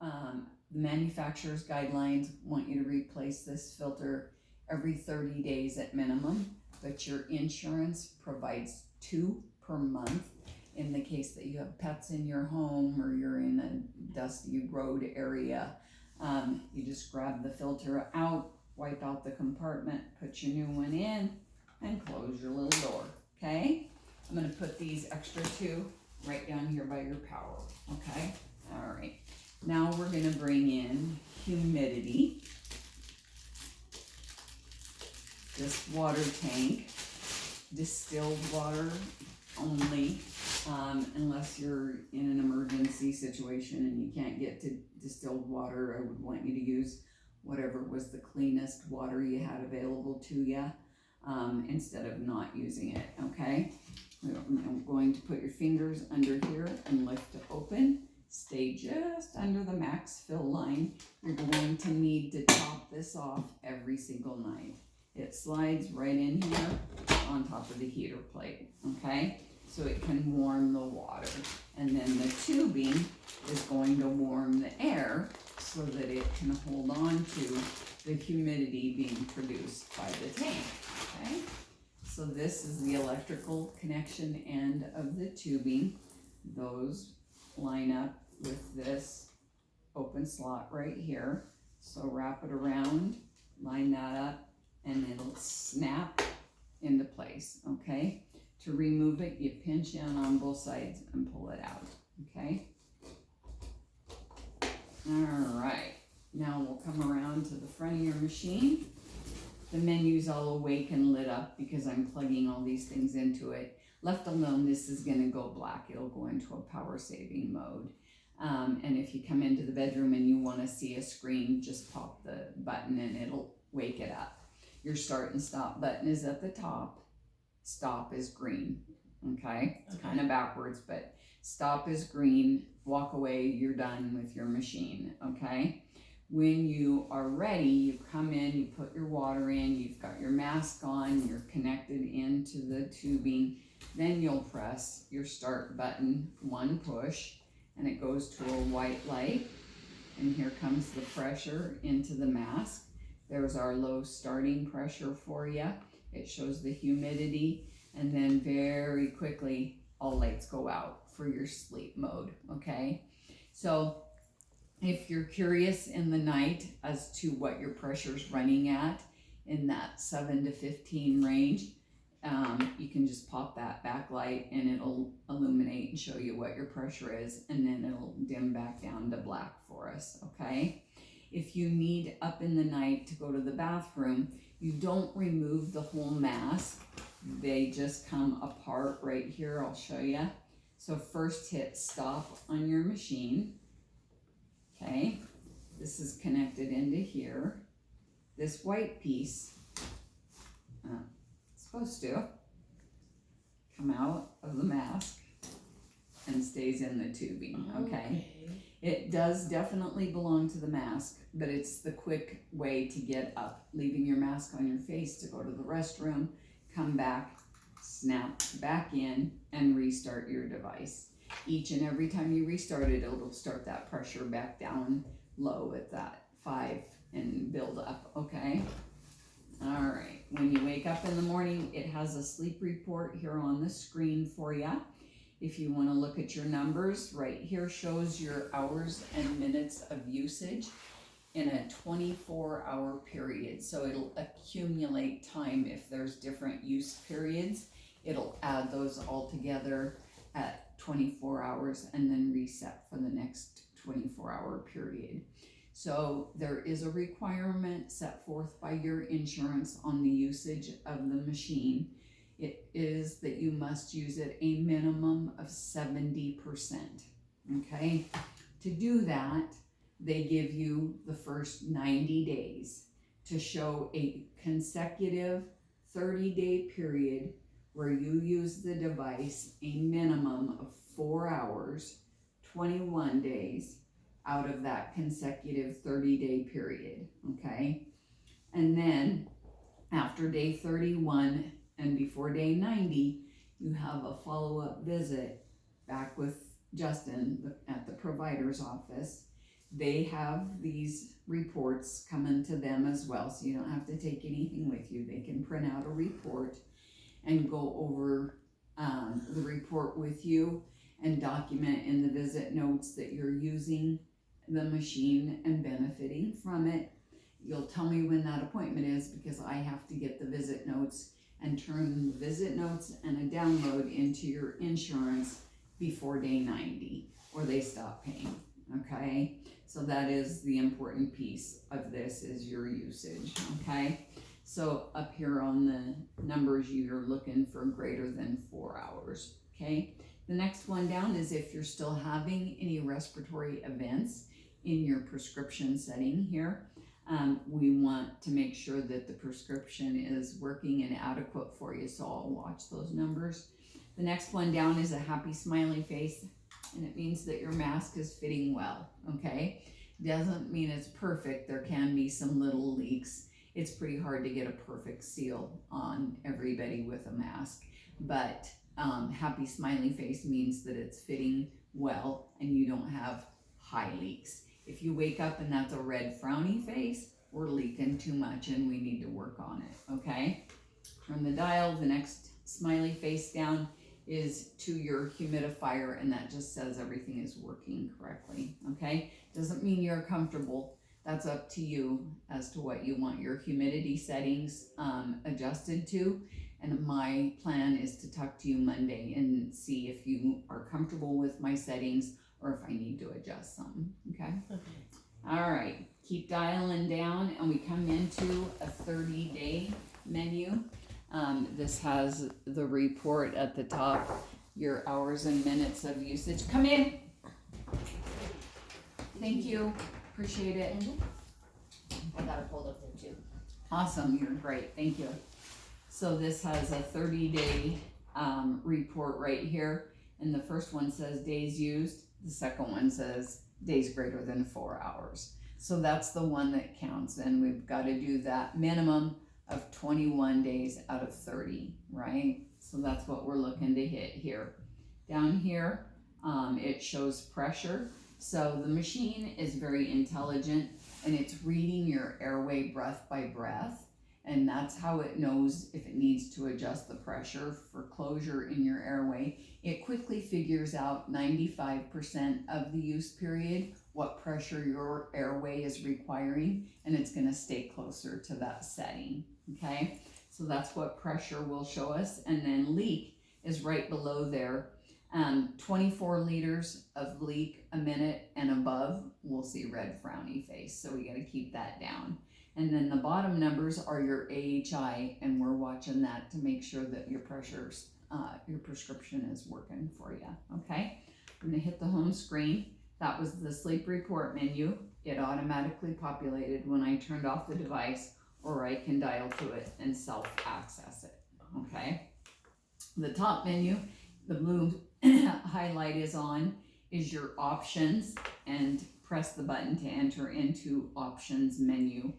The manufacturer's guidelines want you to replace this filter every 30 days at minimum, but your insurance provides 2 per month in the case that you have pets in your home or you're in a dusty road area. You just grab the filter out, wipe out the compartment, put your new one in, and close your little door, okay? I'm gonna put these extra 2 right down here by your power, okay? All right, now we're gonna bring in humidity. This water tank, distilled water only, unless you're in an emergency situation and you can't get to distilled water. I would want you to use whatever was the cleanest water you had available to you, instead of not using it, okay? I'm going to put your fingers under here and lift to open. Stay just under the max fill line. You're going to need to top this off every single night. It slides right in here on top of the heater plate, okay? So it can warm the water. And then the tubing is going to warm the air so that it can hold on to the humidity being produced by the tank, okay? So this is the electrical connection end of the tubing. Those line up with this open slot right here. So wrap it around, line that up, and it'll snap into place, okay? To remove it, you pinch in on both sides and pull it out, okay? All right, now we'll come around to the front of your machine. The menu's all awake and lit up because I'm plugging all these things into it. Left alone, this is gonna go black. It'll go into a power saving mode. And if you come into the bedroom and you wanna see a screen, just pop the button and it'll wake it up. Your start and stop button is at the top. Stop is green, okay? It's kind of backwards, but stop is green. Walk away, you're done with your machine, okay? When you are ready, you come in, you put your water in, you've got your mask on, you're connected into the tubing, then you'll press your start button, 1 push, and it goes to a white light, and here comes the pressure into the mask. There's our low starting pressure for you. It shows the humidity, and then very quickly, all lights go out for your sleep mode, okay? So if you're curious in the night as to what your pressure's running at in that 7 to 15 range, you can just pop that backlight and it'll illuminate and show you what your pressure is, and then it'll dim back down to black for us, okay? If you need up in the night to go to the bathroom, you don't remove the whole mask. They just come apart right here. I'll show you. So first hit stop on your machine. Okay, this is connected into here. This white piece, it's supposed to come out of the mask and stays in the tubing, okay? It does definitely belong to the mask, but it's the quick way to get up, leaving your mask on your face to go to the restroom, come back, snap back in, and restart your device. Each and every time you restart it, it'll start that pressure back down low at that 5 and build up, okay? All right, when you wake up in the morning, it has a sleep report here on the screen for you. If you want to look at your numbers, right here shows your hours and minutes of usage in a 24-hour period. So it'll accumulate time if there's different use periods. It'll add those all together at 24 hours and then reset for the next 24-hour period. So there is a requirement set forth by your insurance on the usage of the machine. It is that you must use it a minimum of 70%, okay? To do that, they give you the first 90 days to show a consecutive 30-day period where you use the device a minimum of 4 hours, 21 days out of that consecutive 30-day period, okay? And then after day 31, and before day 90, you have a follow-up visit back with Justin at the provider's office they have these reports coming to them as well, so you don't have to take anything with you. They can print out a report and go over the report with you and document in the visit notes that you're using the machine and benefiting from it. You'll tell me when that appointment is, because I have to get the visit notes and turn the visit notes and a download into your insurance before day 90, or they stop paying, okay? So that is the important piece of this, is your usage, okay? So up here on the numbers, you're looking for greater than 4 hours, okay? The next one down is if you're still having any respiratory events in your prescription setting here. We want to make sure that the prescription is working and adequate for you, so I'll watch those numbers. The next one down is a happy smiley face, and it means that your mask is fitting well, okay? Doesn't mean it's perfect. There can be some little leaks. It's pretty hard to get a perfect seal on everybody with a mask, but happy smiley face means that it's fitting well and you don't have high leaks. If you wake up and that's a red frowny face, we're leaking too much and we need to work on it, okay? Turn the dial. The next smiley face down is to your humidifier, and that just says everything is working correctly, okay? Doesn't mean you're comfortable. That's up to you as to what you want your humidity settings adjusted to. And my plan is to talk to you Monday and see if you are comfortable with my settings or if I need to adjust some, okay? All right, keep dialing down, and we come into a 30-day menu. This has the report at the top, your hours and minutes of usage. Come in. Thank you, appreciate it. I got it pulled up there too. Awesome, you're great, thank you. So this has a 30-day report right here, and the first one says days used. The second one says days greater than 4 hours. So that's the one that counts, and we've got to do that minimum of 21 days out of 30, right? So that's what we're looking to hit here. Down here, it shows pressure. So the machine is very intelligent, and it's reading your airway breath by breath, and that's how it knows if it needs to adjust the pressure for closure in your airway. It quickly figures out 95% of the use period, what pressure your airway is requiring, and it's going to stay closer to that setting, okay? So that's what pressure will show us, and then leak is right below there. 24 liters of leak a minute and above, we'll see red frowny face, so we got to keep that down. And then the bottom numbers are your AHI, and we're watching that to make sure that your pressure's, your prescription is working for you, okay? I'm gonna hit the home screen. That was the sleep report menu. It automatically populated when I turned off the device, or I can dial to it and self-access it, okay? The top menu, the blue highlight is on, is your options, and press the button to enter into options menu.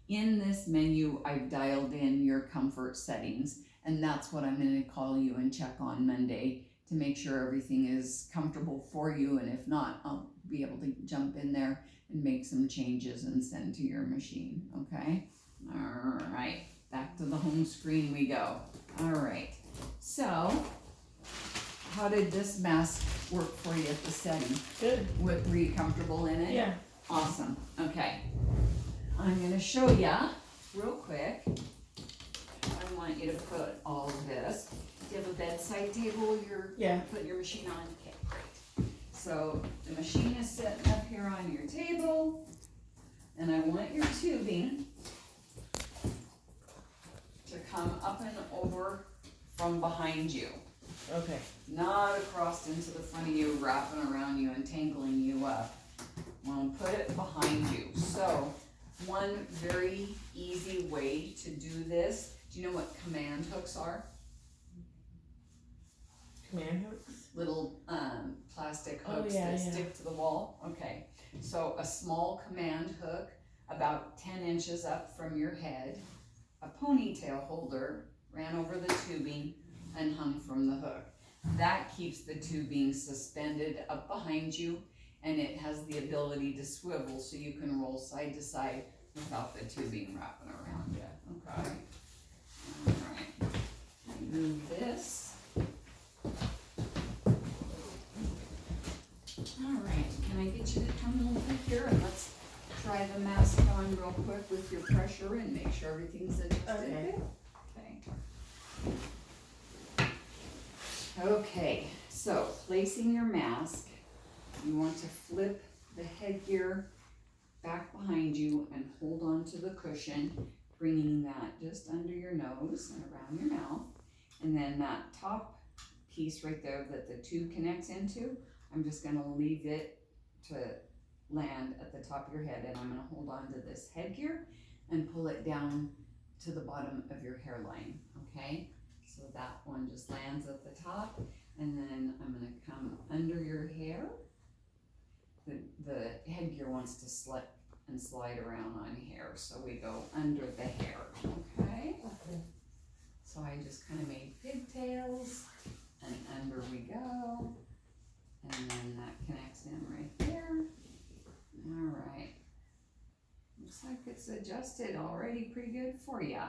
In this menu, I've dialed in your comfort settings, and that's what I'm going to call you and check on Monday to make sure everything is comfortable for you, and if not, I'll be able to jump in there and make some changes and send to your machine, okay? All right, back to the home screen we go. All right, so how did this mask work for you at the setting? Good. Were you comfortable in it? Yeah. Awesome, okay. I'm gonna show ya real quick. I want you to put all of this. Do you have a bedside table you're putting your machine on? Okay, great. So the machine is sitting up here on your table, and I want your tubing to come up and over from behind you. Okay. Not across into the front of you, wrapping around you and tangling you up. I'm gonna put it behind you. So one very easy way to do this, do you know what command hooks are? Command hooks? Little plastic hooks that stick to the wall. Okay, so a small command hook about 10 inches up from your head, a ponytail holder ran over the tubing and hung from the hook. That keeps the tubing suspended up behind you, and it has the ability to swivel so you can roll side to side without the tubing wrapping around you, okay? Alright, remove this. Alright, can I get you to come over here and let's try the mask on real quick with your pressure and make sure everything's adjusted. Okay. Okay. Okay, so placing your mask, you want to flip the headgear back behind you and hold on to the cushion, bringing that just under your nose and around your mouth. And then that top piece right there that the tube connects into, I'm just gonna leave it to land at the top of your head, and I'm gonna hold on to this headgear and pull it down to the bottom of your hairline, okay? So that one just lands at the top, and then I'm gonna come under your hair. The headgear wants to slip and slide around on hair, so we go under the hair, okay? Okay. So I just kind of made pigtails, and under we go, and then that connects in right there. Alright, looks like it's adjusted already pretty good for ya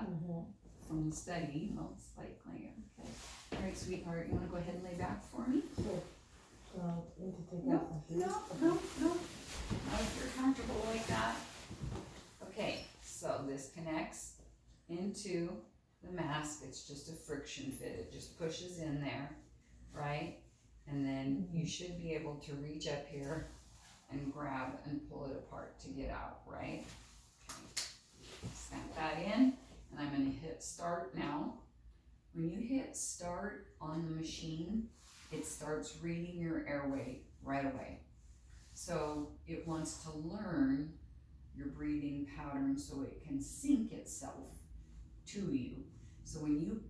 from the study, most likely, okay. Alright, sweetheart, you wanna go ahead and lay back for me? Sure. So, need to take No, off my shoes? no, not if you're comfortable like that. Okay, so this connects into the mask, it's just a friction fit, it just pushes in there, right? And then you should be able to reach up here and grab and pull it apart to get out, right? Okay. Snap that in, and I'm gonna hit start now. When you hit start on the machine, it starts reading your airway right away. So it wants to learn your breathing pattern so it can sync itself to you. So when you